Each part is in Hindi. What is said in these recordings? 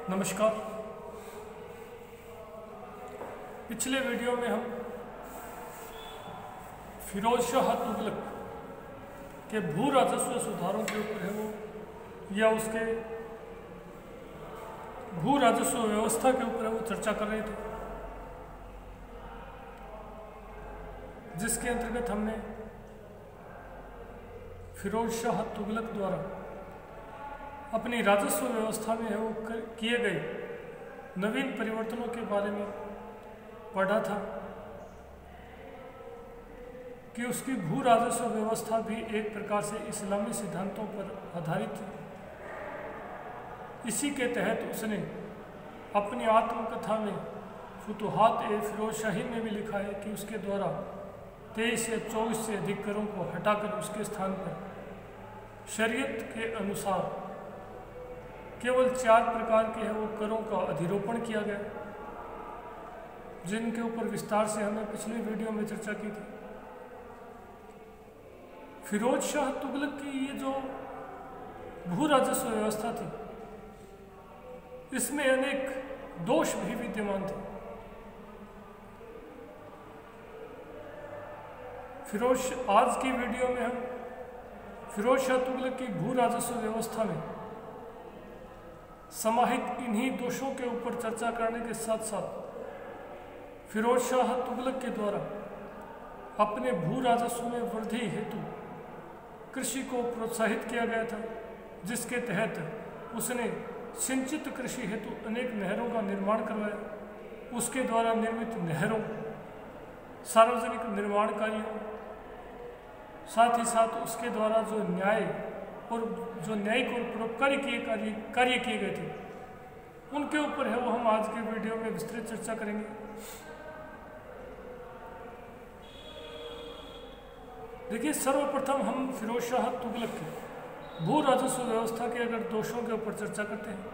नमस्कार। पिछले वीडियो में हम फिरोज शाह तुगलक के भू राजस्व सुधारों के ऊपर है वो या उसके भू राजस्व व्यवस्था के ऊपर है वो चर्चा कर रहे थे, जिसके अंतर्गत हमने फिरोज शाह तुगलक द्वारा अपनी राजस्व व्यवस्था में है वो किए गए नवीन परिवर्तनों के बारे में पढ़ा था कि उसकी भू राजस्व व्यवस्था भी एक प्रकार से इस्लामी सिद्धांतों पर आधारित थी। इसी के तहत उसने अपनी आत्मकथा में फुतुहात-ए-फिरोजशाही में भी लिखा है कि उसके द्वारा 23 या 24 से अधिक करों को हटाकर उसके स्थान पर शरीयत के अनुसार केवल 4 प्रकार के है वो करों का अधिरोपण किया गया, जिनके ऊपर विस्तार से हमने पिछले वीडियो में चर्चा की थी। फिरोज शाह तुगलक की ये जो भू राजस्व व्यवस्था थी, इसमें अनेक दोष भी विद्यमान थे। आज की वीडियो में हम फिरोज शाह तुगलक की भू राजस्व व्यवस्था में समाहित इन्हीं दोषों के ऊपर चर्चा करने के साथ साथ फिरोज शाह तुगलक के द्वारा अपने भू राजस्व में वृद्धि हेतु कृषि को प्रोत्साहित किया गया था, जिसके तहत उसने सिंचित कृषि हेतु अनेक नहरों का निर्माण करवाया। उसके द्वारा निर्मित नहरों, सार्वजनिक निर्माण कार्यों, साथ ही साथ उसके द्वारा जो न्याय और जो न्यायिक और परोपकारी कार्य किए गए थे, उनके ऊपर है वो हम आज के वीडियो में विस्तृत चर्चा करेंगे। देखिए, सर्वप्रथम हम फिरोज शाह तुगलक के भू राजस्व व्यवस्था के अगर दोषों के ऊपर चर्चा करते हैं,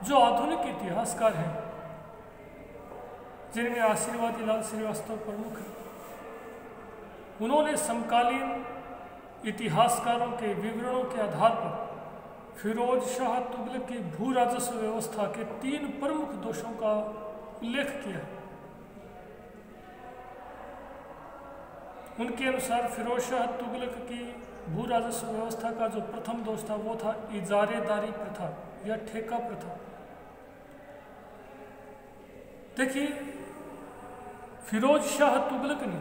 जो आधुनिक इतिहासकार हैं जिनमें आशीर्वादी लाल श्रीवास्तव प्रमुख हैं, उन्होंने समकालीन इतिहासकारों के विवरणों के आधार पर फिरोज शाह तुगलक की भू राजस्व व्यवस्था के 3 प्रमुख दोषों का उल्लेख किया है। उनके अनुसार फिरोज शाह तुगलक की भू राजस्व व्यवस्था का जो प्रथम दोष था वो था इजारेदारी प्रथा या ठेका प्रथा। देखिए, फिरोज शाह तुगलक ने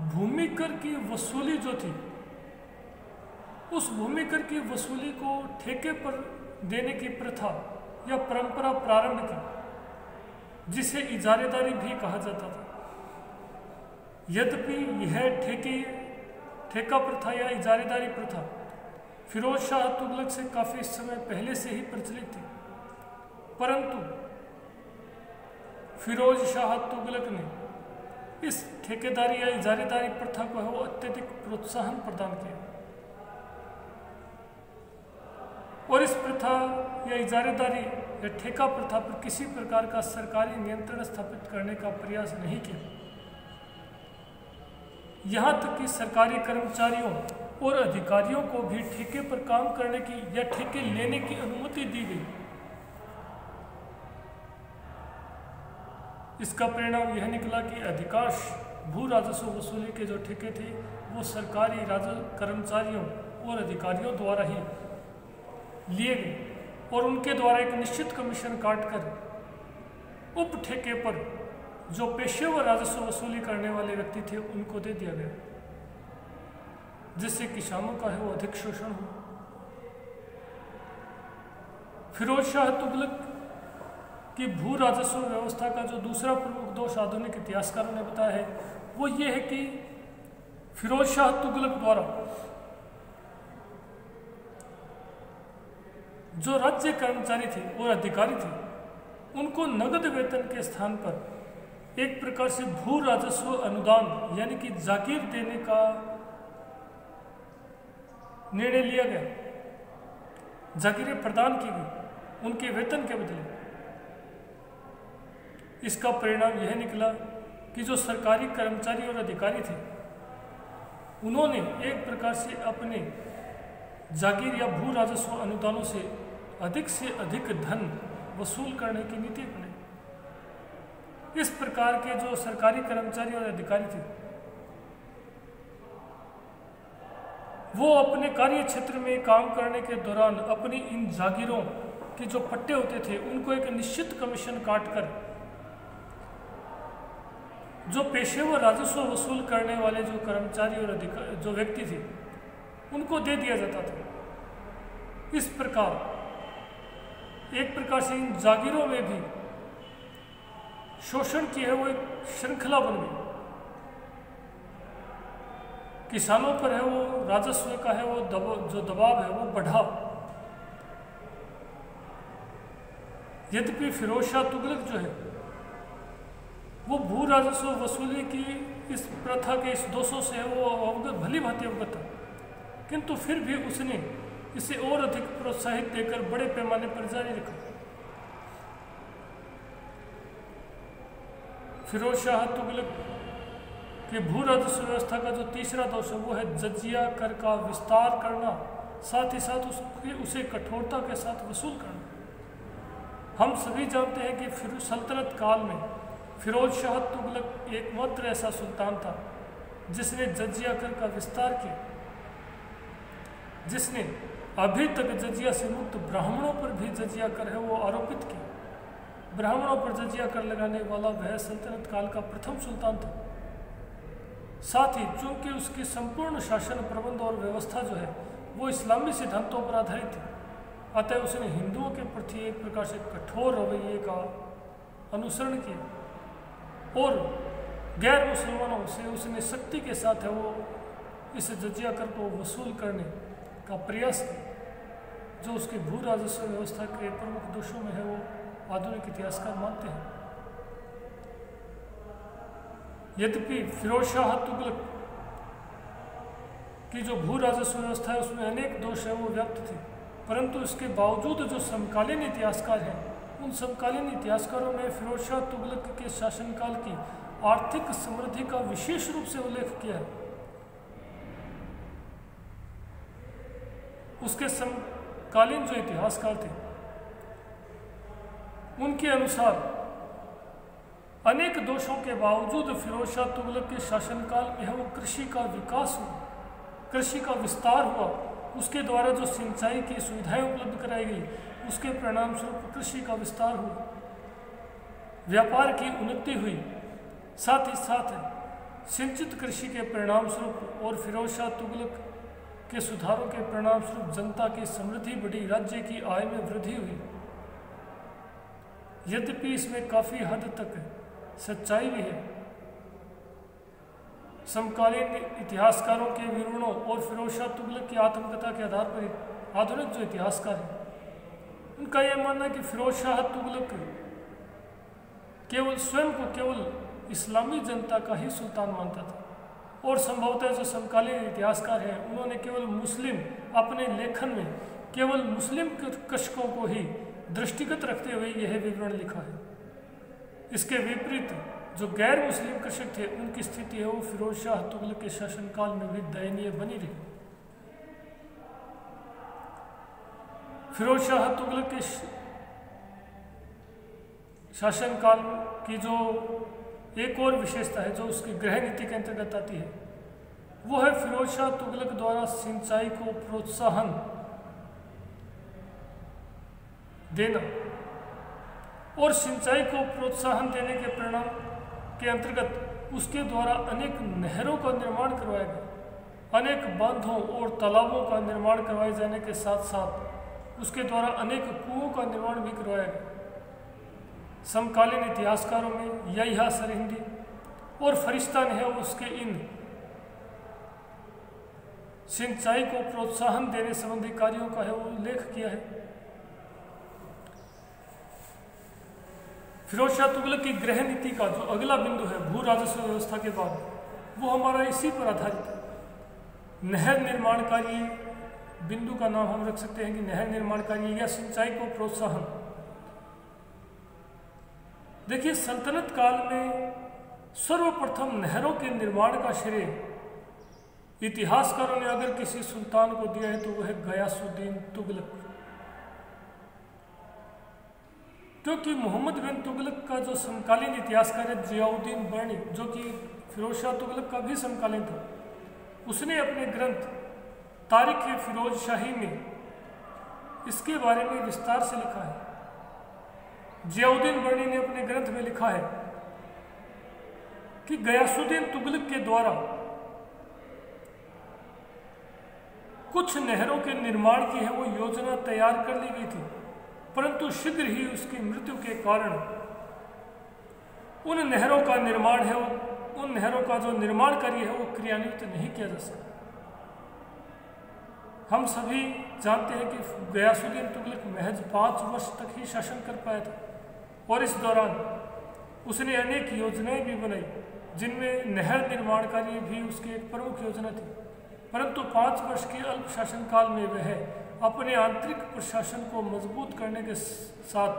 भूमि कर की वसूली जो थी, उस भूमि कर की वसूली को ठेके पर देने की प्रथा या परंपरा प्रारंभ की, जिसे इजारेदारी भी कहा जाता था। यद्यपि यह ठेका प्रथा या इजारेदारी प्रथा फिरोज शाह तुगलक से काफ़ी समय पहले से ही प्रचलित थी, परंतु फिरोज शाह तुगलक ने इस ठेकेदारी या इजारेदारी प्रथा को है वो अत्यधिक प्रोत्साहन प्रदान किया और इस प्रथा या इजारेदारी या ठेका प्रथा पर किसी प्रकार का सरकारी नियंत्रण स्थापित करने का प्रयास नहीं किया। यहाँ तक कि सरकारी कर्मचारियों और अधिकारियों को भी ठेके पर काम करने की या ठेके लेने की अनुमति दी गई। इसका परिणाम यह निकला कि अधिकांश भू राजस्व वसूली के जो ठेके थे वो सरकारी कर्मचारियों और अधिकारियों द्वारा ही लिए गए और उनके द्वारा एक निश्चित कमीशन काटकर उप ठेके पर जो पेशेवर राजस्व वसूली करने वाले व्यक्ति थे उनको दे दिया गया, जिससे किसानों का है वो अधिक शोषण हुआ। फिरोज शाह तुगलक की भू राजस्व व्यवस्था का जो दूसरा प्रमुख दोष आधुनिक इतिहासकारों ने बताया है वो ये है कि फिरोज शाह तुगलक द्वारा जो राज्य कर्मचारी थे और अधिकारी थे, उनको नगद वेतन के स्थान पर एक प्रकार से भू राजस्व अनुदान यानी कि जागीर देने का निर्णय लिया गया। जागीरें प्रदान की गई उनके वेतन के बदले। इसका परिणाम यह निकला कि जो सरकारी कर्मचारी और अधिकारी थे, उन्होंने एक प्रकार से अपने जागीर या भू राजस्व अनुदानों से अधिक से अधिक धन वसूल करने की नीति अपनाई। इस प्रकार के जो सरकारी कर्मचारी और अधिकारी थे वो अपने कार्य क्षेत्र में काम करने के दौरान अपनी इन जागीरों के जो पट्टे होते थे उनको एक निश्चित कमीशन काटकर जो पेशेवर राजस्व वसूल करने वाले जो कर्मचारी और जो व्यक्ति थे उनको दे दिया जाता था। इस प्रकार एक प्रकार से इन जागीरों में भी शोषण की है वो एक श्रृंखला बन गई। किसानों पर है वो राजस्व का है वो जो दबाव है वो बढ़ा। यद्यपि फिरोज शाह तुगलक जो है वो भू राजस्व वसूली की इस प्रथा के इस दोषों से वो अवगत भली भांति अवगत था, किंतु फिर भी उसने इसे और अधिक प्रोत्साहित देकर बड़े पैमाने पर जारी रखा। फिरोज शाह तुगलक के भू राजस्व व्यवस्था का जो तीसरा दोष है वो है जजिया कर का विस्तार करना, साथ ही साथ उसे कठोरता के साथ वसूल करना। हम सभी जानते हैं कि फिर सल्तनत काल में फिरोज शाह तुगलक एकमात्र ऐसा सुल्तान था जिसने जजिया कर का विस्तार किया, जिसने अभी तक जजिया से मुक्त ब्राह्मणों पर भी जजिया कर है वो आरोपित किया। ब्राह्मणों पर जजिया कर लगाने वाला वह सल्तनत काल का प्रथम सुल्तान था। साथ ही चूंकि उसकी संपूर्ण शासन प्रबंध और व्यवस्था जो है वो इस्लामी सिद्धांतों पर आधारित थी, अतः उसने हिंदुओं के प्रति एक प्रकार से कठोर रवैये का अनुसरण किया और गैर मुसलमानों से उसने सख्ती के साथ है वो इस जजिया कर को वसूल करने का प्रयास किया, जो उसके भू राजस्व व्यवस्था के प्रमुख दोषों में है वो आधुनिक इतिहासकार मानते हैं। यद्यपि फिरोज शाह तुगलक की जो भू राजस्व व्यवस्था है उसमें अनेक दोष है वो व्याप्त थे, परंतु इसके बावजूद जो समकालीन इतिहासकार हैं उन समकालीन इतिहासकारों ने फिरोज शाह तुगलक के शासनकाल की आर्थिक समृद्धि का विशेष रूप से उल्लेख किया है। उसके समकालीन जो इतिहासकार थे उनके अनुसार अनेक दोषों के बावजूद फिरोज शाह तुगलक के शासनकाल में वो कृषि का विकास हुआ, कृषि का विस्तार हुआ, उसके द्वारा जो सिंचाई की सुविधाएं उपलब्ध कराई गई उसके परिणाम स्वरूप कृषि का विस्तार हुआ, व्यापार की उन्नति हुई, साथ ही साथ सिंचित कृषि के परिणाम स्वरूप और फिरोज शाह तुगलक के सुधारों के परिणाम स्वरूप जनता की समृद्धि बढ़ी, राज्य की आय में वृद्धि हुई। यद्यपि इसमें काफ़ी हद तक सच्चाई भी है। समकालीन इतिहासकारों के विवरणों और फिरोज शाह तुगलक की आत्मकथा के आधार पर आधुनिक जो इतिहासकार हैं उनका यह मानना है कि फिरोज शाह तुगलक केवल स्वयं को केवल इस्लामी जनता का ही सुल्तान मानता था और संभवतः जो समकालीन इतिहासकार हैं उन्होंने केवल मुस्लिम अपने लेखन में केवल मुस्लिम कृषकों को ही दृष्टिगत रखते हुए यह विवरण लिखा है। इसके विपरीत जो गैर मुस्लिम कृषक थे उनकी स्थिति है वो फिरोज शाह तुगलक के शासनकाल में भी दयनीय बनी रही। फिरोज शाह तुगलक के शासनकाल की जो एक और विशेषता है जो उसकी गृह नीति के अंतर्गत आती है वो है फिरोज शाह तुगलक द्वारा सिंचाई को प्रोत्साहन देना और सिंचाई को प्रोत्साहन देने के परिणाम के अंतर्गत उसके द्वारा अनेक नहरों का निर्माण करवाया गया, अनेक बांधों और तालाबों का निर्माण करवाए जाने के साथ साथ उसके द्वारा अनेक कुओं का निर्माण भी करवाया गया। समकालीन इतिहासकारों में यहिया सरहिंदी और फरिश्ता ने है उसके इन सिंचाई को प्रोत्साहन देने संबंधी कार्यों का है वो उल्लेख किया है। फिरोज शाह तुगलक की गृह नीति का जो अगला बिंदु है भू राजस्व व्यवस्था के बाद वो हमारा इसी पर आधारित है। नहर निर्माण कार्य बिंदु का नाम हम रख सकते हैं कि नहर निर्माण कार्य या सिंचाई को प्रोत्साहन। देखिए सल्तनत काल में सर्वप्रथम नहरों के निर्माण का श्रेय इतिहासकारों ने अगर किसी सुल्तान को दिया है तो वह गयासुद्दीन तुगलक। क्योंकि मोहम्मद बिन तुगलक का जो समकालीन इतिहासकार है जियाउद्दीन बर्नी, जो कि फिरोज शाह तुगलक का भी समकालीन था, उसने अपने ग्रंथ तारीख फिरोज शाही में इसके बारे में विस्तार से लिखा है। जियाउद्दीन बर्नी ने अपने ग्रंथ में लिखा है कि गयासुद्दीन तुगलक के द्वारा कुछ नहरों के निर्माण की है वो योजना तैयार कर ली गई थी, परंतु शीघ्र ही उसकी मृत्यु के कारण उन नहरों का निर्माण है उन नहरों का जो निर्माण कार्य है वो क्रियान्वित नहीं किया जा सका। हम सभी जानते हैं कि गयासुद्दीन तुगलक महज 5 वर्ष तक ही शासन कर पाया था और इस दौरान उसने अनेक योजनाएं भी बनाई, जिनमें नहर निर्माण कार्य भी उसकी एक प्रमुख योजना थी। परंतु 5 वर्ष के अल्प शासन काल में वह अपने आंतरिक प्रशासन को मजबूत करने के साथ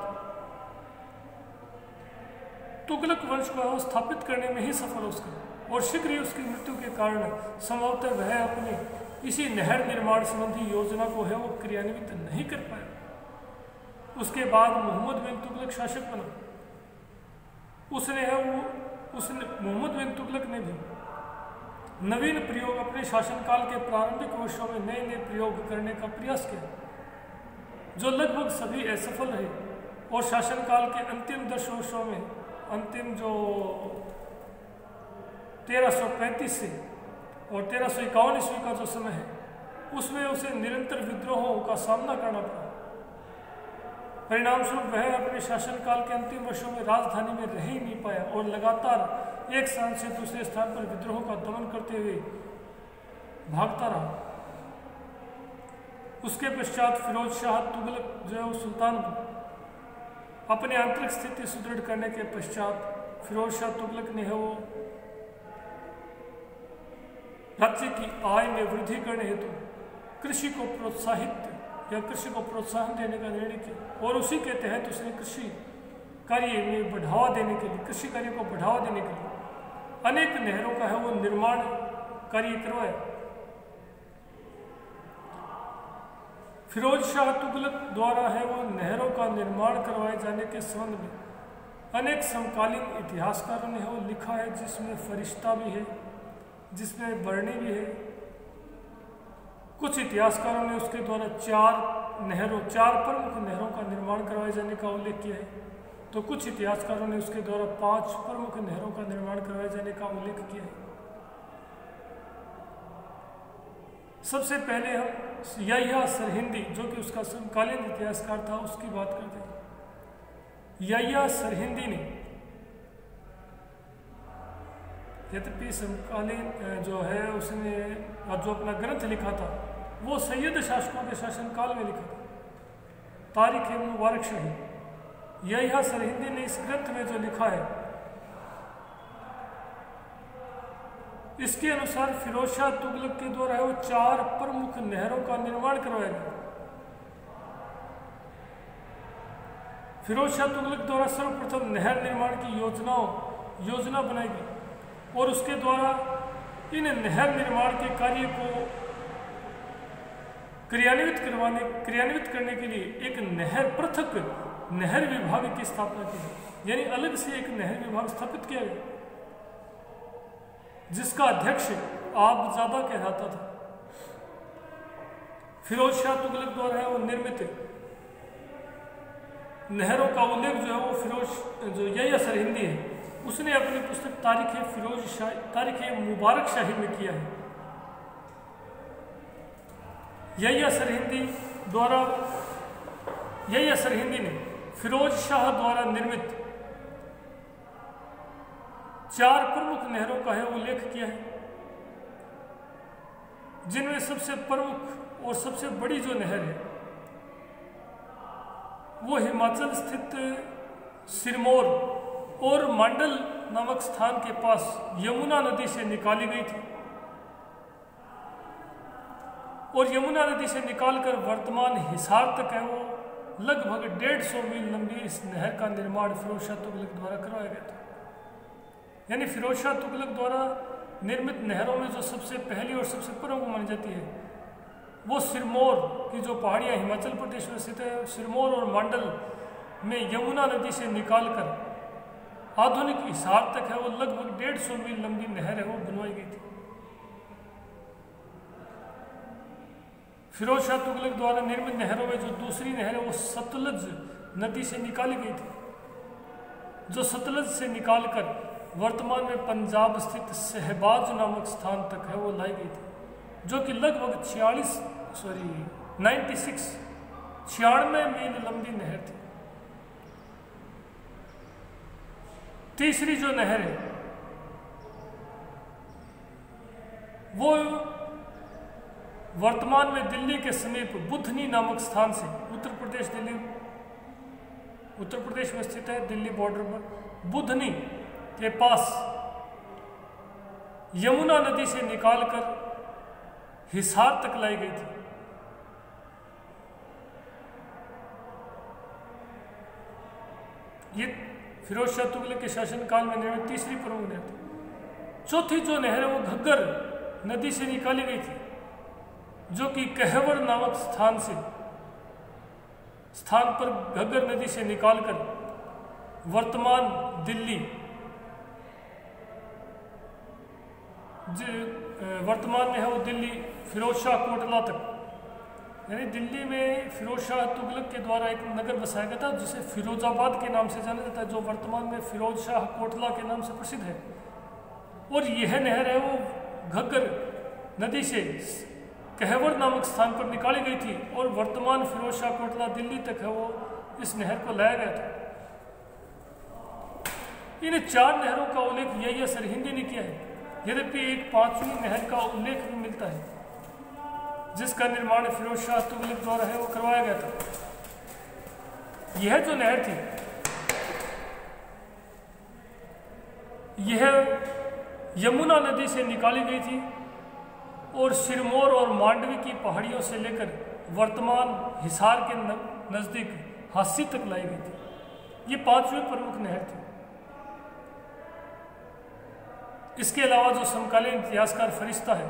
तुगलक वंश को स्थापित करने में ही सफल हो सका और शीघ्र ही उसकी मृत्यु के कारण संभवतः वह अपनी इसी नहर निर्माण संबंधी योजना को है वो क्रियान्वित नहीं कर पाया। उसके बाद मोहम्मद बिन तुगलक शासक बना। मोहम्मद बिन तुगलक ने भी नवीन प्रयोग अपने शासनकाल के प्रारंभिक वर्षों में नए नए प्रयोग करने का प्रयास किया, जो लगभग सभी असफल रहे और शासनकाल के अंतिम 10 वर्षों में अंतिम जो 1335 से और 1351 ईस्वी का जो समय है उसमें उसे निरंतर विद्रोहों का सामना करना पड़ा। परिणाम स्वरूप वह अपने शासनकाल के अंतिम वर्षों में राजधानी में रह ही नहीं पाया और लगातार एक स्थान से दूसरे स्थान पर विद्रोह का दमन करते हुए भागता रहा। उसके पश्चात फिरोज शाह तुगलक जो है वो सुल्तान बना। अपने आंतरिक स्थिति सुदृढ़ करने के पश्चात फिरोज शाह तुगलक ने है वो राज्य की आय में वृद्धि करने हेतु कृषि को प्रोत्साहन देने का निर्णय किया और उसी के तहत उसने कृषि कार्य में बढ़ावा देने के लिए कृषि कार्य को बढ़ावा देने के लिए अनेक नहरों का है वो निर्माण कार्य करवाया। फिरोज शाह तुगलक द्वारा है वो नहरों का निर्माण करवाए जाने के संबंध में अनेक समकालीन इतिहासकारों ने वो लिखा है, जिसमें फरिश्ता भी है, जिसमें बर्नी भी है। कुछ इतिहासकारों ने उसके द्वारा 4 प्रमुख नहरों का निर्माण करवाए जाने का उल्लेख किया है, तो कुछ इतिहासकारों ने उसके द्वारा 5 प्रमुख नहरों का निर्माण करवाए जाने का उल्लेख किया है। सबसे पहले हम याह्या सरहिंदी, जो कि उसका समकालीन इतिहासकार था, उसकी बात करते हैं। याह्या सरहिंदी ने यद्यपि समकालीन जो है उसने जो अपना ग्रंथ लिखा था वो सैयद शासकों के शासनकाल में लिखा था, तारीख मुबारक शाही। याह्या सरहिंदी ने इस ग्रंथ में जो लिखा है इसके अनुसार फिरोज शाह तुगलक के द्वारा है वो 4 प्रमुख नहरों का निर्माण करवाया गया। फिरोज शाह तुगलक द्वारा सर्वप्रथम नहर निर्माण की योजना बनाई गई और उसके द्वारा इन नहर निर्माण के कार्य को क्रियान्वित करने के लिए एक पृथक नहर विभाग की स्थापना की गई, यानी अलग से एक नहर विभाग स्थापित किया गया, जिसका अध्यक्ष आबजादा कहलाता था। फिरोज शाह तुगलक द्वारा है वो निर्मित नहरों का उल्लेख जो है वो जो याह्या सरहिंदी है उसने अपनी पुस्तक तारीख मुबारक शाही में किया है। याह्या सरहिंदी ने फिरोज शाह द्वारा निर्मित 4 प्रमुख नहरों का है उल्लेख किया है, जिनमें सबसे प्रमुख और सबसे बड़ी जो नहर है वो हिमाचल स्थित सिरमौर और मांडल नामक स्थान के पास यमुना नदी से निकाली गई थी और यमुना नदी से निकालकर वर्तमान हिसार तक है वो लगभग 150 मील लंबी इस नहर का निर्माण फिरोज शाह तुगलक द्वारा करवाया गया था। यानी फिरोज शाह तुगलक द्वारा निर्मित नहरों में जो सबसे पहली और सबसे प्रमुख मानी जाती है वो सिरमौर की जो पहाड़ियाँ हिमाचल प्रदेश में स्थित है, सिरमौर और मांडल में यमुना नदी से निकालकर आधुनिक हिसार तक है वो लगभग 150 मील लंबी नहर है वो बनवाई गई थी। फिरोज शाह तुगलक द्वारा निर्मित नहरों में जो दूसरी नहर है वो सतलज नदी से निकाली गई थी, जो सतलज से निकालकर वर्तमान में पंजाब स्थित शहबाज नामक स्थान तक है वो लाई गई थी, जो कि लगभग 96 मील लंबी नहर थी। तीसरी जो नहर है वो वर्तमान में दिल्ली के समीप बुधनी नामक स्थान से उत्तर प्रदेश में स्थित है, दिल्ली बॉर्डर पर बुधनी के पास यमुना नदी से निकालकर हिसार तक लाई गई थी। ये फिरोज शाह तुगलक के शासनकाल में निर्मित तीसरी प्रमुख नहर थी। चौथी जो नहर है वो घग्गर नदी से निकाली गई थी, जो कि कहवर नामक स्थान पर घग्गर नदी से निकालकर वर्तमान दिल्ली वर्तमान में है वो दिल्ली फिरोज शाह कोटला तक, यानी दिल्ली में फिरोज शाह तुगलक के द्वारा एक नगर बसाया गया था जिसे फिरोजाबाद के नाम से जाना जाता है, जो वर्तमान में फिरोज शाह कोटला के नाम से प्रसिद्ध है। और यह नहर है वो घग्गर नदी से कहवर नामक स्थान पर निकाली गई थी और वर्तमान फिरोज शाह कोटला दिल्ली तक है वो इस नहर को लाया गया था। इन 4 नहरों का उल्लेख यही सरहिंदी ने किया है, यद्यपि एक 5वीं नहर का उल्लेख भी मिलता है जिसका निर्माण फिरोज शाह तुगलक द्वारा है वो करवाया गया था। यह जो नहर थी यह यमुना नदी से निकाली गई थी और सिरमौर और मांडवी की पहाड़ियों से लेकर वर्तमान हिसार के नज़दीक हांसी तक लाई गई थी। ये 5वीं प्रमुख नहर थी। इसके अलावा जो समकालीन इतिहासकार फरिश्ता है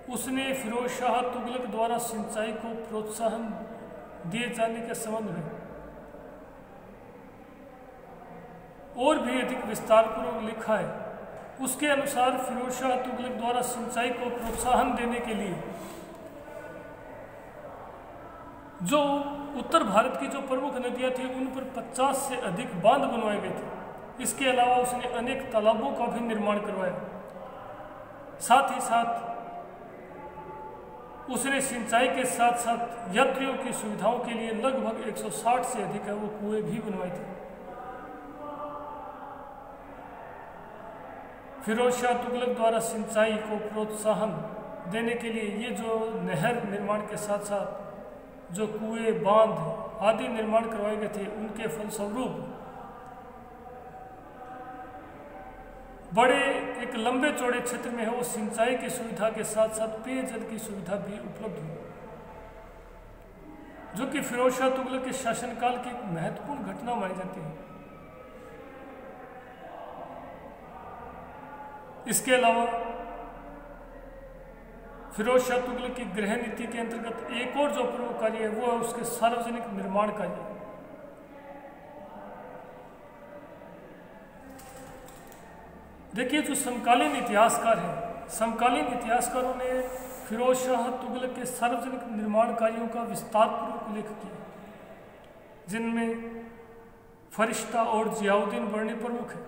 उसने फिरोज शाह तुगलक द्वारा सिंचाई को प्रोत्साहन दिए जाने के संबंध में और भी अधिक विस्तारपूर्वक लिखा है। उसके अनुसार फिरोज शाह तुगलक द्वारा सिंचाई को प्रोत्साहन देने के लिए जो उत्तर भारत की जो प्रमुख नदियां थी उन पर 50 से अधिक बांध बनवाए गए थे। इसके अलावा उसने अनेक तालाबों का भी निर्माण करवाया। साथ ही साथ उसने सिंचाई के साथ साथ यात्रियों की सुविधाओं के लिए लगभग 160 से अधिक है वो कुएं भी बनवाए थे। फिरोज शाह तुगलक द्वारा सिंचाई को प्रोत्साहन देने के लिए ये जो नहर निर्माण के साथ साथ जो कुएं, बांध आदि निर्माण करवाए गए थे, उनके फलस्वरूप बड़े एक लंबे चौड़े क्षेत्र में है वो सिंचाई की सुविधा के साथ साथ पेयजल की सुविधा भी उपलब्ध हुई, जो कि फिरोज शाह तुगलक के शासनकाल की एक महत्वपूर्ण घटना मानी जाती है। इसके अलावा फिरोज शाह तुगलक की गृह नीति के अंतर्गत एक और जो प्रमुख कार्य है वो है उसके सार्वजनिक निर्माण कार्य। देखिए, जो समकालीन इतिहासकार हैं, समकालीन इतिहासकारों ने फिरोज शाह तुगलक के सार्वजनिक निर्माण कार्यों का विस्तारपूर्वक उल्लेख किया, जिनमें फरिश्ता और जियाउद्दीन बर्नी प्रमुख है।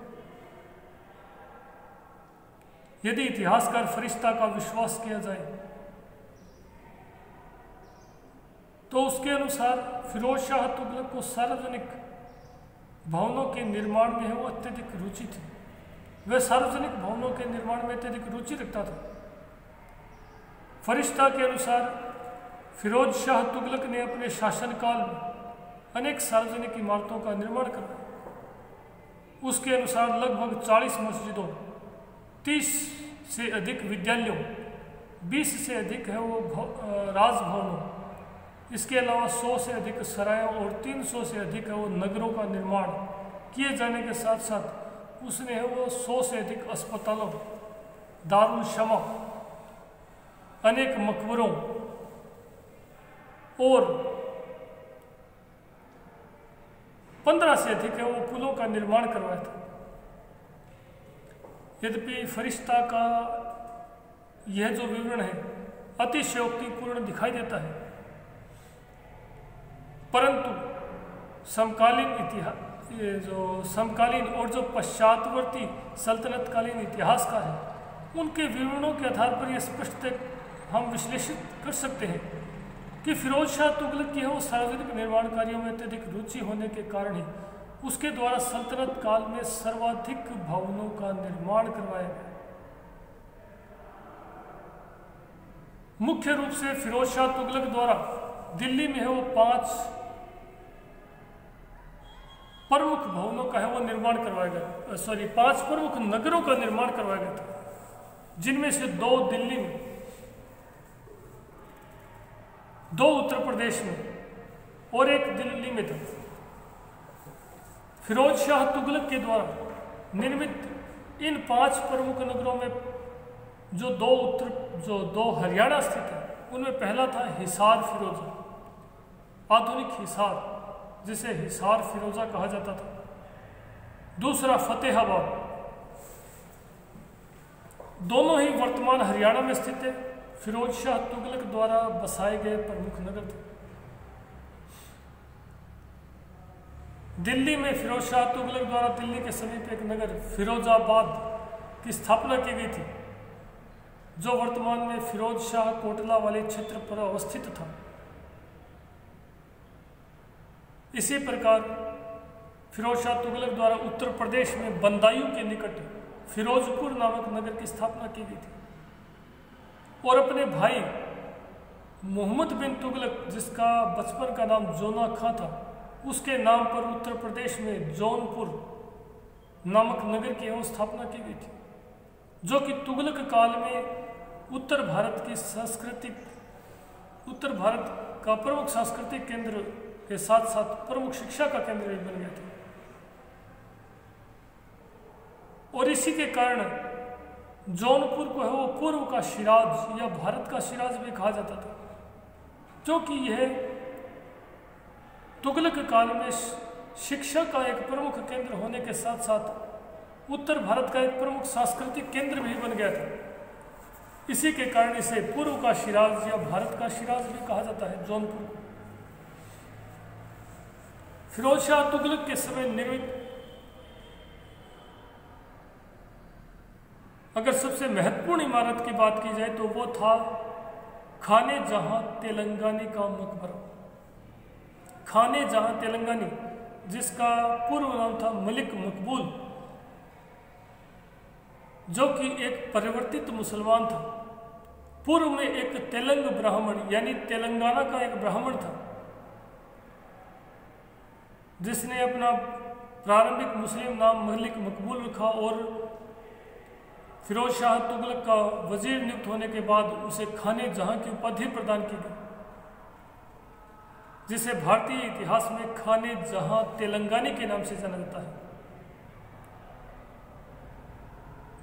यदि इतिहासकार फरिश्ता का विश्वास किया जाए तो उसके अनुसार फिरोज शाह तुगलक को सार्वजनिक भवनों के निर्माण में है वो अत्यधिक रुचि थी। वह सार्वजनिक भवनों के निर्माण में अत्यधिक रुचि रखता था। फरिश्ता के अनुसार फिरोज शाह तुगलक ने अपने शासनकाल में अनेक सार्वजनिक इमारतों का निर्माण करवाया। उसके अनुसार लगभग 40 मस्जिदों, 30 से अधिक विद्यालयों, 20 से अधिक है वो राजभवनों, इसके अलावा 100 से अधिक सरायों और 300 से अधिक है वो नगरों का निर्माण किए जाने के साथ साथ उसने है वो 100 से अधिक अस्पतालों, दारुल शमा, अनेक मकबरों और 15 से अधिक है वो पुलों का निर्माण करवाया था। यद्यपि फरिश्ता का यह जो विवरण है अतिशयोक्तिपूर्ण दिखाई देता है, परंतु समकालीन इतिहास समकालीन और जो पश्चातवर्ती सल्तनतकालीन इतिहासकार हैं उनके विवरणों के आधार पर यह स्पष्ट हम विश्लेषित कर सकते हैं कि फिरोज शाह तुगलक की वो सार्वजनिक निर्माण कार्यों में अत्यधिक रुचि होने के कारण ही उसके द्वारा सल्तनत काल में सर्वाधिक भवनों का निर्माण करवाया गया। मुख्य रूप से फिरोज शाह तुगलक द्वारा दिल्ली में है वो 5 प्रमुख भवनों का है वो निर्माण करवाया गया, 5 प्रमुख नगरों का निर्माण करवाया गया था, जिनमें से 2 दिल्ली में, 2 उत्तर प्रदेश में और 1 दिल्ली में था। फिरोज शाह तुगलक के द्वारा निर्मित इन 5 प्रमुख नगरों में जो 2 हरियाणा स्थित है उनमें पहला था हिसार फिरोजा, आधुनिक हिसार जिसे हिसार फिरोजा कहा जाता था। दूसरा फतेहाबाद, दोनों ही वर्तमान हरियाणा में स्थित है, फिरोज शाह तुगलक द्वारा बसाए गए प्रमुख नगर थे। दिल्ली में फिरोज शाह तुगलक द्वारा दिल्ली के समीप एक नगर फिरोजाबाद की स्थापना की गई थी, जो वर्तमान में फिरोज शाह कोटला वाले क्षेत्र पर अवस्थित था। इसी प्रकार फिरोज शाह तुगलक द्वारा उत्तर प्रदेश में बंदायूं के निकट फिरोजपुर नामक नगर की स्थापना की गई थी और अपने भाई मोहम्मद बिन तुगलक, जिसका बचपन का नाम जोना खां था, उसके नाम पर उत्तर प्रदेश में जौनपुर नामक नगर की स्थापना की गई थी, जो कि तुगलक काल में उत्तर भारत का प्रमुख सांस्कृतिक केंद्र के साथ साथ प्रमुख शिक्षा का केंद्र भी बन गया था। और इसी के कारण जौनपुर को है वो पूर्व का शिराज या भारत का शिराज भी कहा जाता था, क्योंकि यह तुगलक काल में शिक्षा का एक प्रमुख केंद्र होने के साथ साथ उत्तर भारत का एक प्रमुख सांस्कृतिक केंद्र भी बन गया था। इसी के कारण इसे पूर्व का शिराज या भारत का शिराज भी कहा जाता है जौनपुर। फिरोज शाह तुगलक के समय निर्मित अगर सबसे महत्वपूर्ण इमारत की बात की जाए तो वो था खाने जहां तेलंगानी का मकबरा। खाने जहां तेलंगानी, जिसका पूर्व नाम था मलिक मकबूल, जो कि एक परिवर्तित मुसलमान था। पूर्व में एक तेलंग ब्राह्मण यानी तेलंगाना का एक ब्राह्मण था, जिसने अपना प्रारंभिक मुस्लिम नाम मलिक मकबूल रखा और फिरोज शाह तुगलक का वजीर नियुक्त होने के बाद उसे खाने जहां की उपाधि प्रदान की गई, जिसे भारतीय इतिहास में खाने जहां तेलंगानी के नाम से जाना जाता है,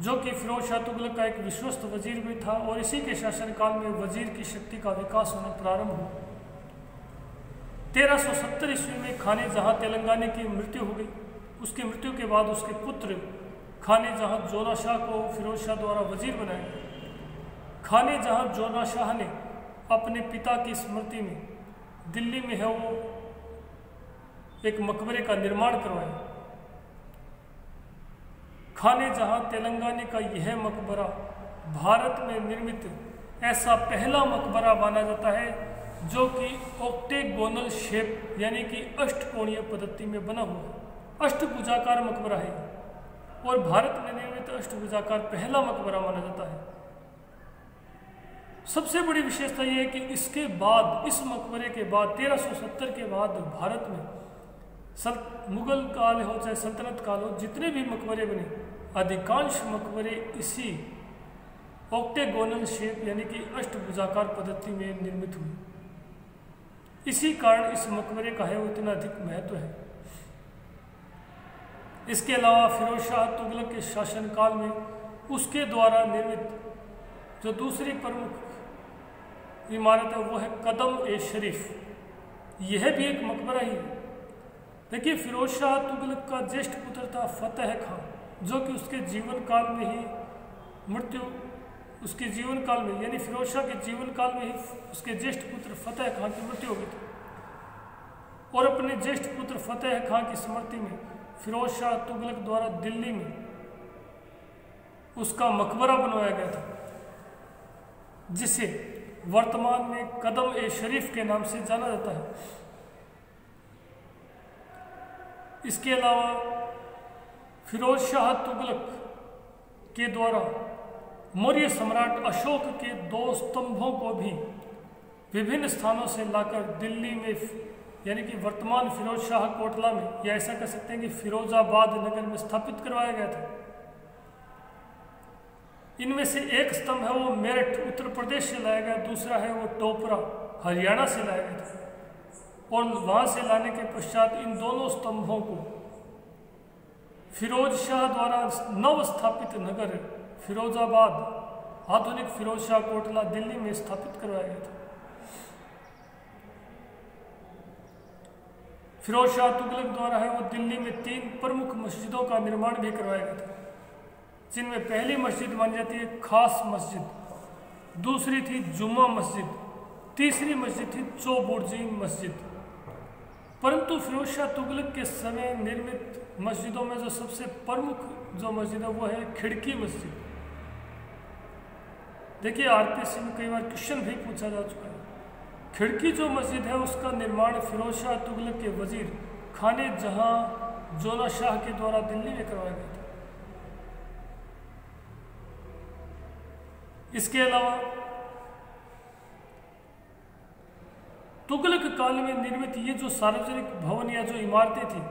जो कि फिरोज शाह तुगलक का एक विश्वस्त वजीर भी था। और इसी के शासनकाल में वजीर की शक्ति का विकास होना प्रारंभ हुआ। 1370 ईस्वी में खाने जहां तेलंगानी की मृत्यु हो गई। उसकी मृत्यु के बाद उसके पुत्र खाने जहां जोना शाह को फिरोज शाह द्वारा वजीर बनाया गया। खाने जहां जोना शाह ने अपने पिता की स्मृति में दिल्ली में है वो एक मकबरे का निर्माण करवाया। खाने जहां तेलंगानी का यह मकबरा भारत में निर्मित ऐसा पहला मकबरा माना जाता है जो कि ऑक्टेगोनल शेप यानी कि अष्टकोणीय पद्धति में बना हुआ है। अष्टभुजाकार मकबरा है और भारत में निर्मित अष्टभुजाकार पहला मकबरा माना जाता है। सबसे बड़ी विशेषता यह है कि इसके बाद, इस मकबरे के बाद 1370 के बाद भारत में मुगल काल हो चाहे सल्तनत काल हो, जितने भी मकबरे बने अधिकांश मकबरे इसी ऑक्टेगोनल शेप यानी कि अष्टभुजाकार पद्धति में निर्मित हुए। इसी कारण इस मकबरे का है वो इतना अधिक महत्व है। इसके अलावा फिरोज शाह तुगलक के शासनकाल में उसके द्वारा निर्मित जो दूसरी प्रमुख इमारत है वो है कदम ए शरीफ। यह भी एक मकबरा ही है देखिए, फिरोज शाह तुगलक का ज्येष्ठ पुत्र था फतेह खां, जो कि उसके जीवन काल में ही उसके जीवन काल में यानी फिरोज शाह के जीवन काल में ही उसके ज्येष्ठ पुत्र फतेह खां की मृत्यु हो गई थी। और अपने ज्येष्ठ पुत्र फतेह खां की स्मृति में फिरोज शाह तुगलक द्वारा दिल्ली में उसका मकबरा बनवाया गया था, जिसे वर्तमान में कदम-ए-शरीफ के नाम से जाना जाता है। इसके अलावा फिरोज शाह तुगलक के द्वारा मौर्य सम्राट अशोक के 2 स्तंभों को भी विभिन्न स्थानों से लाकर दिल्ली में यानी कि वर्तमान फिरोज शाह कोटला में, या ऐसा कह सकते हैं कि फिरोजाबाद नगर में स्थापित करवाया गया था। इनमें से एक स्तंभ है वो मेरठ उत्तर प्रदेश से लाया गया, दूसरा है वो टोपरा हरियाणा से लाया गया था। और वहाँ से लाने के पश्चात इन दोनों स्तंभों को फिरोज शाह द्वारा नव स्थापित नगर फिरोजाबाद आधुनिक फिरोज शाह कोटला दिल्ली में स्थापित करवाया गया था। फिरोज शाह तुगलक द्वारा है वो दिल्ली में 3 प्रमुख मस्जिदों का निर्माण भी करवाया गया था, जिनमें पहली मस्जिद मानी जाती है खास मस्जिद, दूसरी थी जुम्मा मस्जिद, तीसरी मस्जिद थी चौबुर्जी मस्जिद। परंतु फिरोज शाह तुगलक के समय निर्मित मस्जिदों में जो सबसे प्रमुख जो मस्जिद है वो है खिड़की मस्जिद। देखिए, आरपीएससी में कई बार क्वेश्चन भी पूछा जा चुका है। खिड़की जो मस्जिद है उसका निर्माण फिरोज शाह तुगलक के वजीर खाने जहां जोना शाह के द्वारा दिल्ली में करवाया गया था। इसके अलावा तुगलक काल में निर्मित ये जो सार्वजनिक भवन या जो इमारतें थी,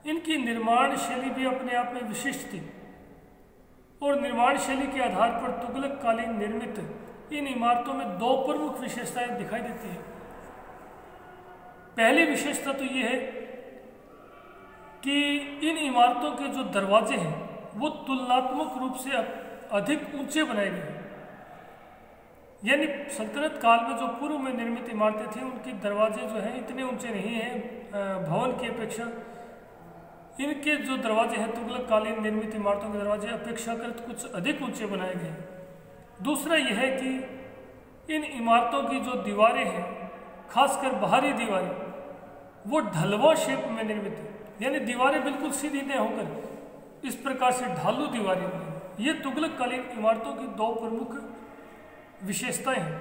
इनकी निर्माण शैली भी अपने आप में विशिष्ट थी। और निर्माण शैली के आधार पर तुगलक कालीन निर्मित इन इमारतों में 2 प्रमुख विशेषताएं दिखाई देती हैं। पहली विशेषता तो ये है कि इन इमारतों के जो दरवाजे हैं वो तुलनात्मक रूप से अधिक ऊंचे बनाए गए हैं। यानी सल्तनत काल में जो पूर्व में निर्मित इमारतें थी उनके दरवाजे जो हैं इतने ऊंचे नहीं हैं भवन की अपेक्षा। इनके जो दरवाजे हैं तुगलक कालीन निर्मित इमारतों के दरवाजे अपेक्षाकृत कुछ अधिक ऊंचे बनाए गए हैं। दूसरा यह है कि इन इमारतों की जो दीवारें हैं, खासकर बाहरी दीवारें, वो ढलवा शेप में निर्मित है, यानी दीवारें बिल्कुल सीधी न होकर इस प्रकार से ढालू दीवारें हैं। ये तुगलक कालीन इमारतों की 2 प्रमुख विशेषताएं हैं।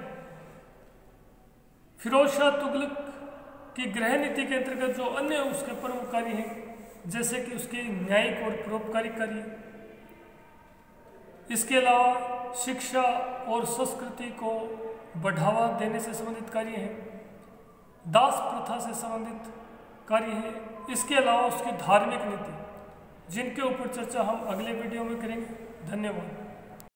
फिरोज शाह तुगलक की गृह नीति के अंतर्गत जो अन्य उसके प्रमुख कार्य हैं, जैसे कि उसके न्यायिक और परोपकारी कार्य, इसके अलावा शिक्षा और संस्कृति को बढ़ावा देने से संबंधित कार्य हैं, दास प्रथा से संबंधित कार्य है, इसके अलावा उसकी धार्मिक नीति, जिनके ऊपर चर्चा हम अगले वीडियो में करेंगे। धन्यवाद।